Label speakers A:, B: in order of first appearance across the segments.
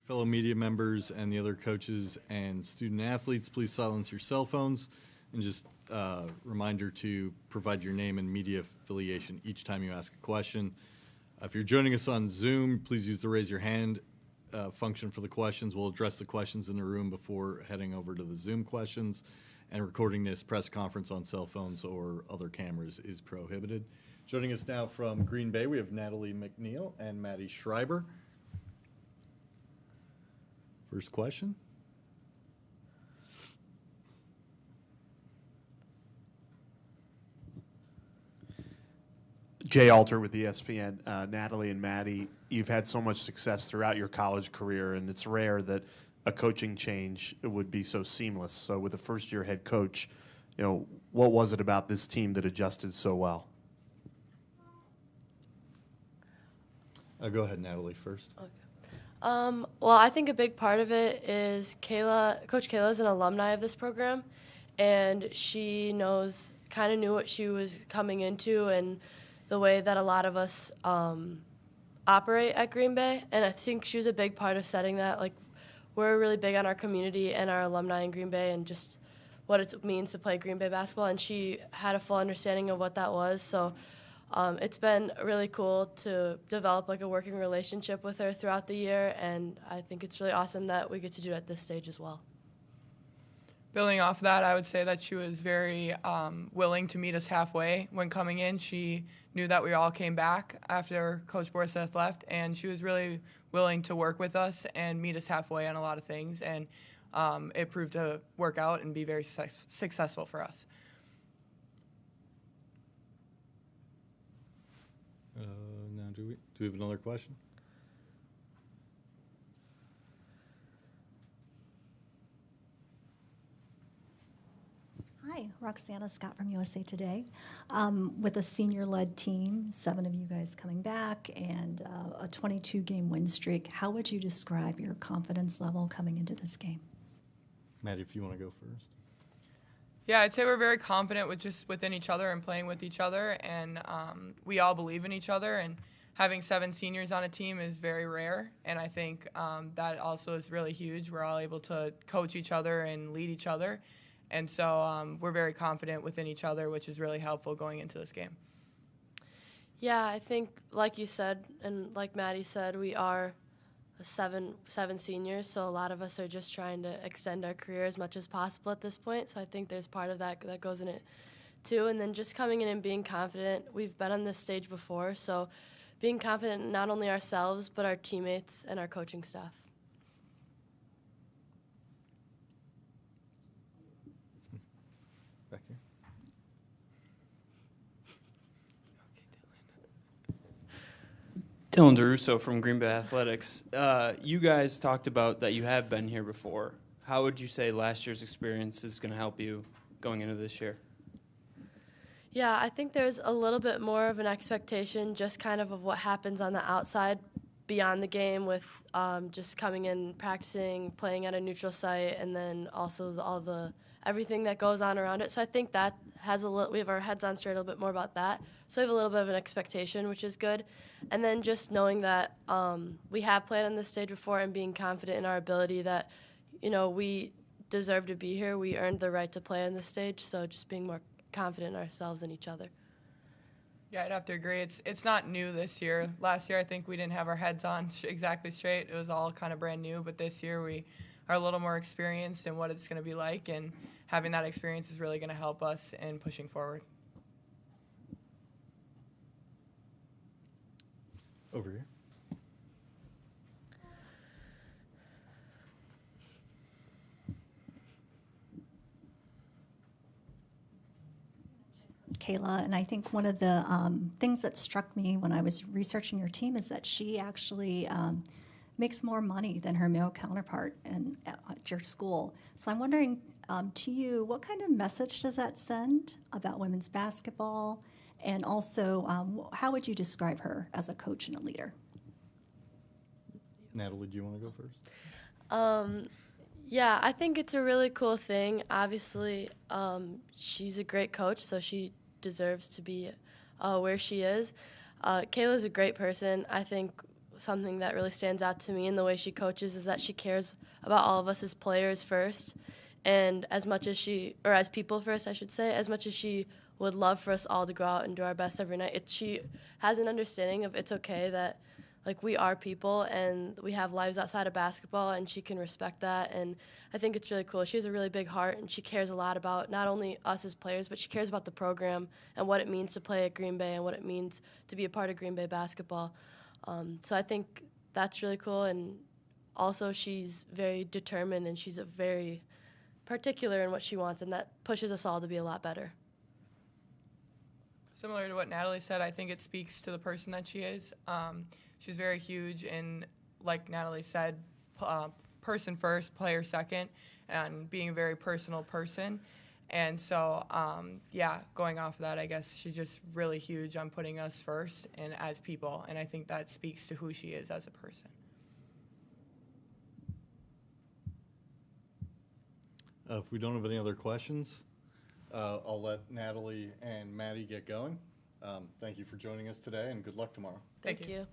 A: Fellow media members and the other coaches and student athletes, please silence your cell phones, and just reminder to provide your name and media affiliation each time you ask a question. If you're joining us on Zoom, please use the raise your hand function for the questions. We'll address the questions in the room before heading over to the Zoom questions, and recording this press conference on cell phones or other cameras is prohibited. Joining us now from Green Bay, we have Natalie McNeil and Maddie Schreiber. First question.
B: Jay Alter with ESPN. Natalie and Maddie, you've had so much success throughout your college career, and it's rare that a coaching change would be so seamless. So with a first-year head coach, what was it about this team that adjusted so well?
A: Go ahead, Natalie, first.
C: Okay. Well, I think a big part of it is Coach Kayla is an alumni of this program, and she kind of knew what she was coming into and the way that a lot of us operate at Green Bay, and I think she was a big part of setting that. Like, we're really big on our community and our alumni in Green Bay and just what it means to play Green Bay basketball, and she had a full understanding of what that was. So it's been really cool to develop like a working relationship with her throughout the year, and I think it's really awesome that we get to do it at this stage as well.
D: Building off that, I would say that she was very willing to meet us halfway when coming in. She knew that we all came back after Coach Borseth left, and she was really willing to work with us and meet us halfway on a lot of things, and it proved to work out and be very successful for us.
A: Now, do we have another question?
E: Hi, Roxana Scott from USA Today. With a senior-led team, 7 of you guys coming back, and a 22-game win streak, how would you describe your confidence level coming into this game?
A: Maddie, if you want to go first.
D: Yeah, I'd say we're very confident within each other and playing with each other, and we all believe in each other, and having 7 seniors on a team is very rare, and I think that also is really huge. We're all able to coach each other and lead each other, and so we're very confident within each other, which is really helpful going into this game.
C: Yeah, I think like you said, and like Maddie said, we are seven seniors, so a lot of us are just trying to extend our career as much as possible at this point, so I think there's part of that goes in it too. And then just coming in and being confident. We've been on this stage before, so being confident in not only ourselves but our teammates and our coaching staff.
A: Back here.
F: Dylan DeRusso from Green Bay Athletics. You guys talked about that you have been here before. How would you say last year's experience is going to help you going into this year?
C: Yeah, I think there's a little bit more of an expectation just kind of what happens on the outside beyond the game with just coming in, practicing, playing at a neutral site, and then also everything that goes on around it. So I think that we have our heads on straight a little bit more about that. So we have a little bit of an expectation, which is good. And then just knowing that we have played on this stage before and being confident in our ability that, we deserve to be here. We earned the right to play on this stage. So just being more confident in ourselves and each other.
D: Yeah, I'd have to agree. It's not new this year. Last year, I think we didn't have our heads on exactly straight. It was all kind of brand new. But this year, we are a little more experienced in what it's going to be like, and having that experience is really going to help us in pushing forward.
A: Over here.
E: Kayla, and I think one of the things that struck me when I was researching your team is that she actually makes more money than her male counterpart at your school. So I'm wondering, to you, what kind of message does that send about women's basketball? And also, how would you describe her as a coach and a leader?
A: Natalie, do you want to go first?
C: Yeah, I think it's a really cool thing. Obviously, she's a great coach, so she deserves to be where she is. Kayla's a great person. I think something that really stands out to me in the way she coaches is that she cares about all of us as players first, and as much as as people first, I should say, as much as she would love for us all to go out and do our best every night, she has an understanding of it's okay that like we are people and we have lives outside of basketball, and she can respect that. And I think it's really cool. She has a really big heart, and she cares a lot about not only us as players, but she cares about the program and what it means to play at Green Bay and what it means to be a part of Green Bay basketball. So I think that's really cool. And also she's very determined, and she's very particular in what she wants, and that pushes us all to be a lot better.
D: Similar to what Natalie said, I think it speaks to the person that she is. She's very huge, and like Natalie said, person first, player second, and being a very personal person. And so, going off of that, I guess she's just really huge on putting us first and as people, and I think that speaks to who she is as a person.
A: If we don't have any other questions, I'll let Natalie and Maddie get going. Thank you for joining us today, and good luck tomorrow.
C: Thank you.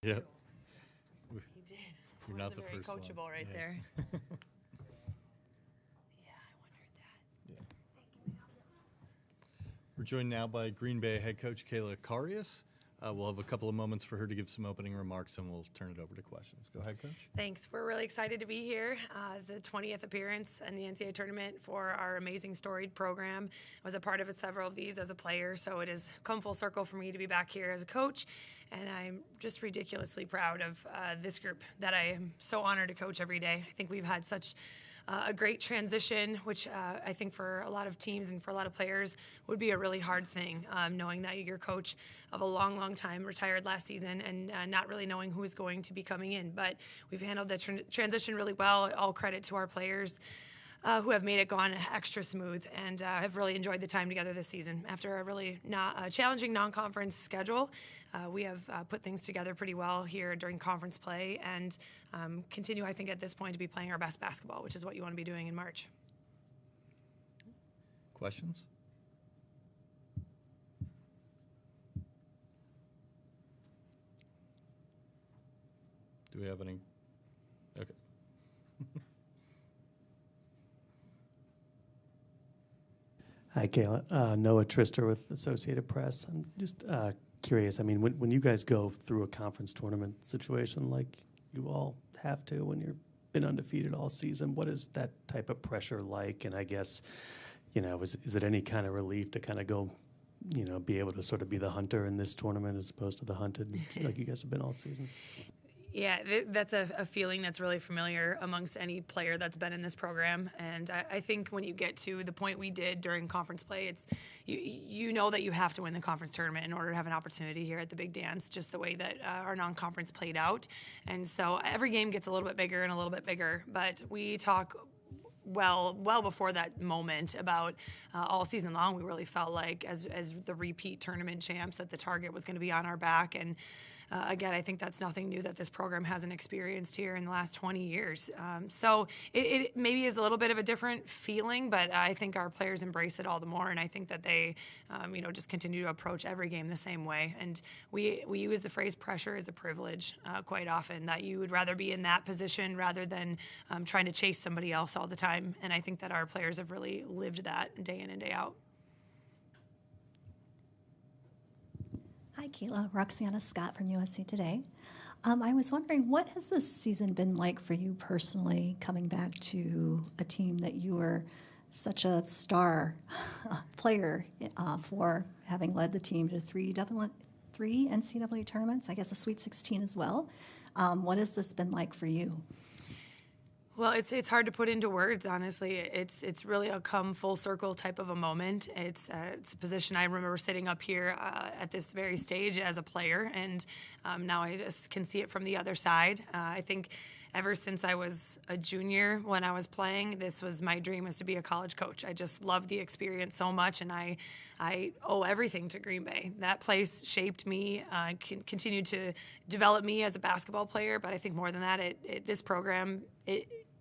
A: Yep.
G: He did.
A: You're not the
G: Wasn't very
A: first one.
G: coachable right
A: Yeah.
G: there. Yeah, I wondered that.
A: We're joined now by Green Bay head coach Kayla Karius. We'll have a couple of moments for her to give some opening remarks, and we'll turn it over to questions. Go ahead, Coach.
G: Thanks. We're really excited to be here. The 20th appearance in the NCAA tournament for our amazing storied program. I was a part of several of these as a player, so it has come full circle for me to be back here as a coach. And I'm just ridiculously proud of this group that I am so honored to coach every day. I think we've had such a great transition, which I think for a lot of teams and for a lot of players would be a really hard thing, knowing that your coach of a long, long time retired last season and not really knowing who is going to be coming in. But we've handled the transition really well. All credit to our players who have made it gone extra smooth and have really enjoyed the time together this season. After a really challenging non-conference schedule, we have put things together pretty well here during conference play and continue, I think, at this point to be playing our best basketball, which is what you want to be doing in March.
A: Questions? Do we have any? Okay.
H: Hi, Kayla. Noah Trister with Associated Press. I'm just curious. I mean, when you guys go through a conference tournament situation like you all have to when you've been undefeated all season, what is that type of pressure like? And I guess, is it any kind of relief to kind of go, be able to sort of be the hunter in this tournament as opposed to the hunted like you guys have been all season?
G: Yeah, that's a feeling that's really familiar amongst any player that's been in this program. And I think when you get to the point we did during conference play, it's you know that you have to win the conference tournament in order to have an opportunity here at the Big Dance, just the way that our non-conference played out. And so every game gets a little bit bigger and a little bit bigger. But we talk well before that moment about all season long. We really felt like as the repeat tournament champs that the target was going to be on our back. And again, I think that's nothing new that this program hasn't experienced here in the last 20 years. So it maybe is a little bit of a different feeling, but I think our players embrace it all the more. And I think that they, just continue to approach every game the same way. And we use the phrase pressure is a privilege quite often, that you would rather be in that position rather than trying to chase somebody else all the time. And I think that our players have really lived that day in and day out.
E: Hi, Kayla. Roxana Scott from USA Today. I was wondering, what has this season been like for you personally, coming back to a team that you were such a star player for, having led the team to three NCAA tournaments, I guess a Sweet 16 as well. What has this been like for you?
G: Well, it's hard to put into words, honestly. It's really a come full circle type of a moment. It's a position I remember sitting up here at this very stage as a player, and now I just can see it from the other side. I think ever since I was a junior when I was playing, this was my dream, was to be a college coach. I just loved the experience so much, and I owe everything to Green Bay. That place shaped me, continued to develop me as a basketball player, but I think more than that, this program,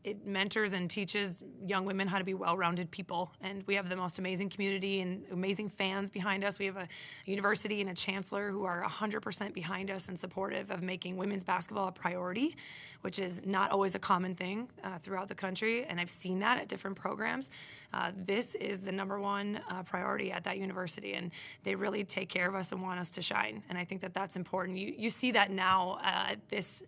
G: it mentors and teaches young women how to be well-rounded people. And we have the most amazing community and amazing fans behind us. We have a university and a chancellor who are 100% behind us and supportive of making women's basketball a priority, which is not always a common thing throughout the country. And I've seen that at different programs. This is the number one priority at that university, and they really take care of us and want us to shine. And I think that that's important. You see that now at this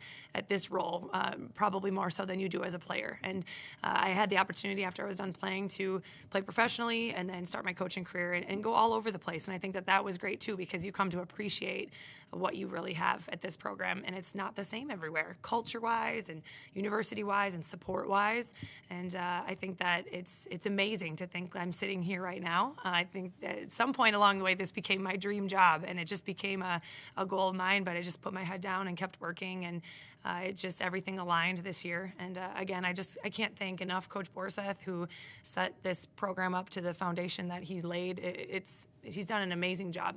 G: role, probably more so than you do as a player. And I had the opportunity after I was done playing to play professionally and then start my coaching career and go all over the place. And I think that was great too, because you come to appreciate what you really have at this program. And it's not the same everywhere, culture-wise and university-wise and support-wise. And I think that it's amazing to think I'm sitting here right now. I think that at some point along the way, this became my dream job, and it just became a goal of mine. But I just put my head down and kept working, and it just everything aligned this year. And again, I can't thank enough Coach Borseth, who set this program up to the foundation that he's laid. He's done an amazing job.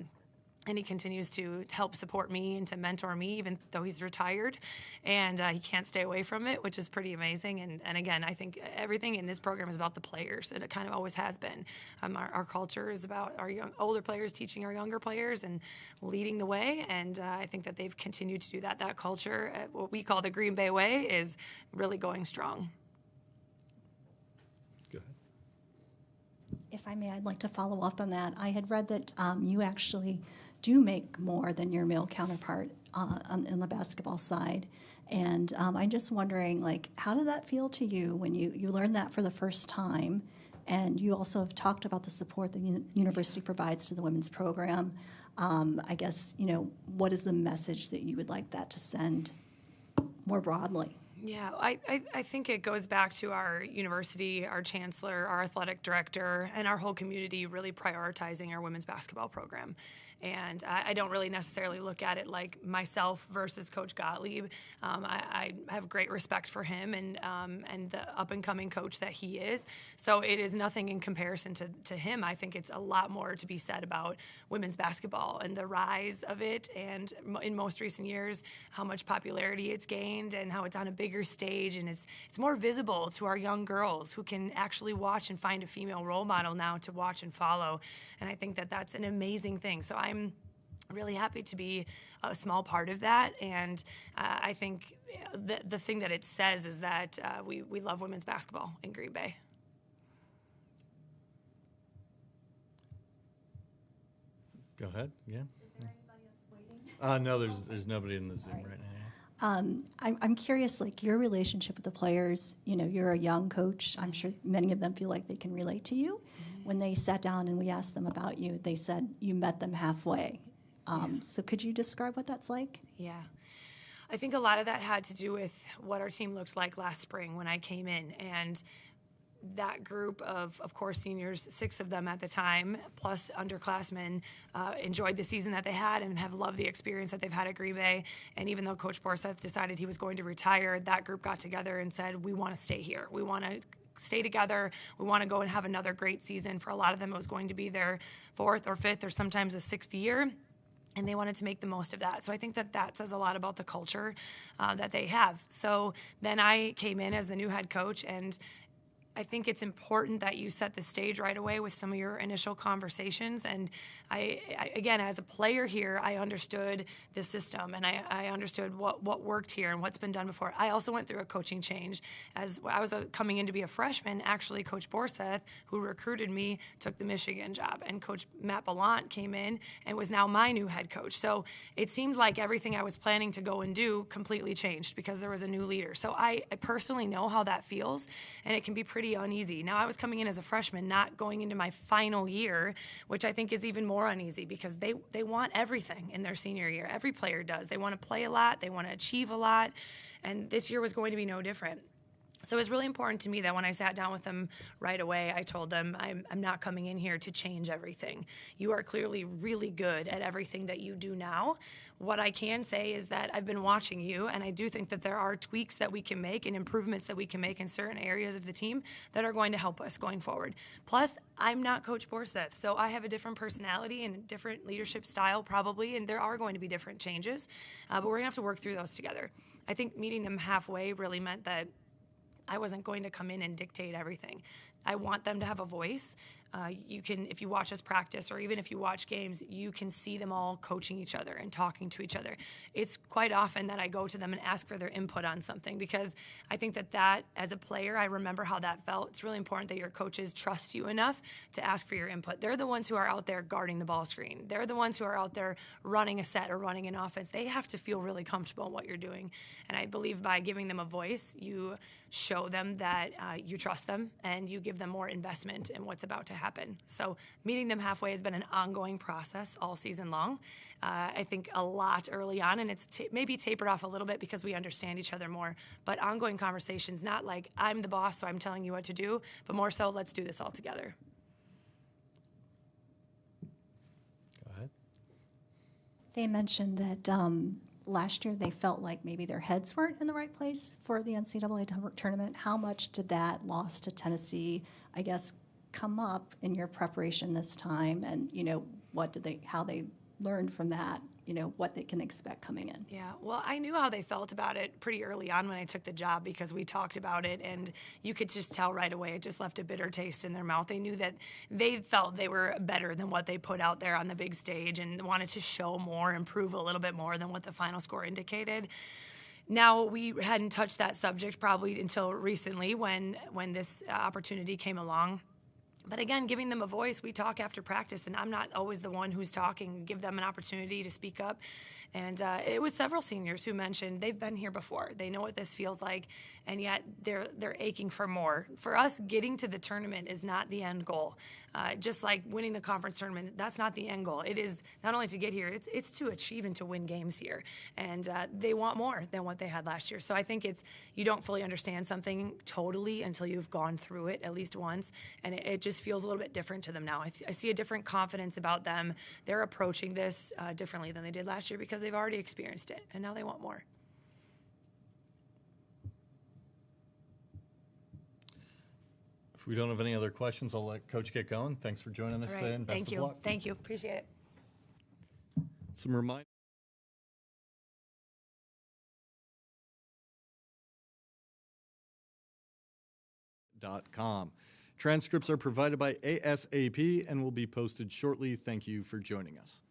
G: And he continues to help support me and to mentor me, even though he's retired. And he can't stay away from it, which is pretty amazing. And again, I think everything in this program is about the players, and it kind of always has been. Our culture is about our older players teaching our younger players and leading the way. And I think that they've continued to do that. That culture, what we call the Green Bay way, is really going strong.
A: Go ahead.
E: If I may, I'd like to follow up on that. I had read that you actually do make more than your male counterpart on the basketball side. And I'm just wondering, like, how did that feel to you when you learned that for the first time? And you also have talked about the support the university provides to the women's program. I guess, what is the message that you would like that to send more broadly?
G: Yeah, I think it goes back to our university, our chancellor, our athletic director, and our whole community really prioritizing our women's basketball program. And I don't really necessarily look at it like myself versus Coach Gottlieb. I have great respect for him and the up-and-coming coach that he is. So it is nothing in comparison to him. I think it's a lot more to be said about women's basketball and the rise of it, and in most recent years, how much popularity it's gained and how it's on a bigger stage, and it's more visible to our young girls who can actually watch and find a female role model now to watch and follow. And I think that that's an amazing thing. So I'm really happy to be a small part of that, and I think the thing that it says is that we love women's basketball in Green Bay.
A: Go ahead. Yeah. Is there anybody waiting? No, there's nobody in the Zoom right now.
E: I'm curious, like, your relationship with the players. You're a young coach. I'm sure many of them feel like they can relate to you. When they sat down and we asked them about you, they said you met them halfway. So could you describe what that's like?
G: Yeah. I think a lot of that had to do with what our team looked like last spring when I came in. And that group of course, seniors, 6 of them at the time, plus underclassmen, enjoyed the season that they had and have loved the experience that they've had at Green Bay. And even though Coach Borseth decided he was going to retire, that group got together and said, we want to stay here. We want to stay together. We want to go and have another great season. For a lot of them, it was going to be their 4th or 5th or sometimes a 6th year. And they wanted to make the most of that. So I think that says a lot about the culture that they have. So then I came in as the new head coach, and I think it's important that you set the stage right away with some of your initial conversations. And I again, as a player here, I understood the system, and I understood what worked here and what's been done before. I also went through a coaching change. As I was coming in to be a freshman, actually Coach Borseth, who recruited me, took the Michigan job, and Coach Matt Ballant came in and was now my new head coach. So it seemed like everything I was planning to go and do completely changed because there was a new leader. So I personally know how that feels, and it can be pretty uneasy. Now, I was coming in as a freshman, not going into my final year, which I think is even more uneasy because they want everything in their senior year. Every player does. They want to play a lot. They want to achieve a lot. And this year was going to be no different. So it was really important to me that when I sat down with them right away, I told them, I'm not coming in here to change everything. You are clearly really good at everything that you do now. What I can say is that I've been watching you, and I do think that there are tweaks that we can make and improvements that we can make in certain areas of the team that are going to help us going forward. Plus, I'm not Coach Borseth, so I have a different personality and a different leadership style probably, and there are going to be different changes, but we're going to have to work through those together. I think meeting them halfway really meant that I wasn't going to come in and dictate everything. I want them to have a voice. You can, if you watch us practice or even if you watch games, you can see them all coaching each other and talking to each other. It's quite often that I go to them and ask for their input on something because I think that as a player, I remember how that felt. It's really important that your coaches trust you enough to ask for your input. They're the ones who are out there guarding the ball screen. They're the ones who are out there running a set or running an offense. They have to feel really comfortable in what you're doing. And I believe by giving them a voice, you show them that you trust them and you give them more investment in what's about to happen. So meeting them halfway has been an ongoing process all season long. I think a lot early on, and it's maybe tapered off a little bit because we understand each other more, but ongoing conversations, not like I'm the boss, so I'm telling you what to do, but more so let's do this all together.
A: Go ahead.
E: They mentioned that last year they felt like maybe their heads weren't in the right place for the NCAA tournament. How much did that loss to Tennessee, I guess, come up in your preparation this time? And, how they learned from that, what they can expect coming in.
G: Yeah, well, I knew how they felt about it pretty early on when I took the job because we talked about it, and you could just tell right away. It just left a bitter taste in their mouth. They knew that they felt they were better than what they put out there on the big stage and wanted to show more and prove a little bit more than what the final score indicated. Now, we hadn't touched that subject probably until recently when this opportunity came along. But again, giving them a voice, we talk after practice, and I'm not always the one who's talking. Give them an opportunity to speak up. And it was several seniors who mentioned they've been here before. They know what this feels like, and yet they're aching for more. For us, getting to the tournament is not the end goal. Just like winning the conference tournament, that's not the end goal. It is not only to get here, it's to achieve and to win games here. And they want more than what they had last year. So I think you don't fully understand something totally until you've gone through it at least once, and it just feels a little bit different to them now. I see a different confidence about them. They're approaching this differently than they did last year because they've already experienced it, and now they want more.
A: If we don't have any other questions, I'll let Coach get going. Thanks for joining us today, and best of luck.
G: Thank you. Appreciate it.
A: Some reminders. .com. Transcripts are provided by ASAP and will be posted shortly. Thank you for joining us.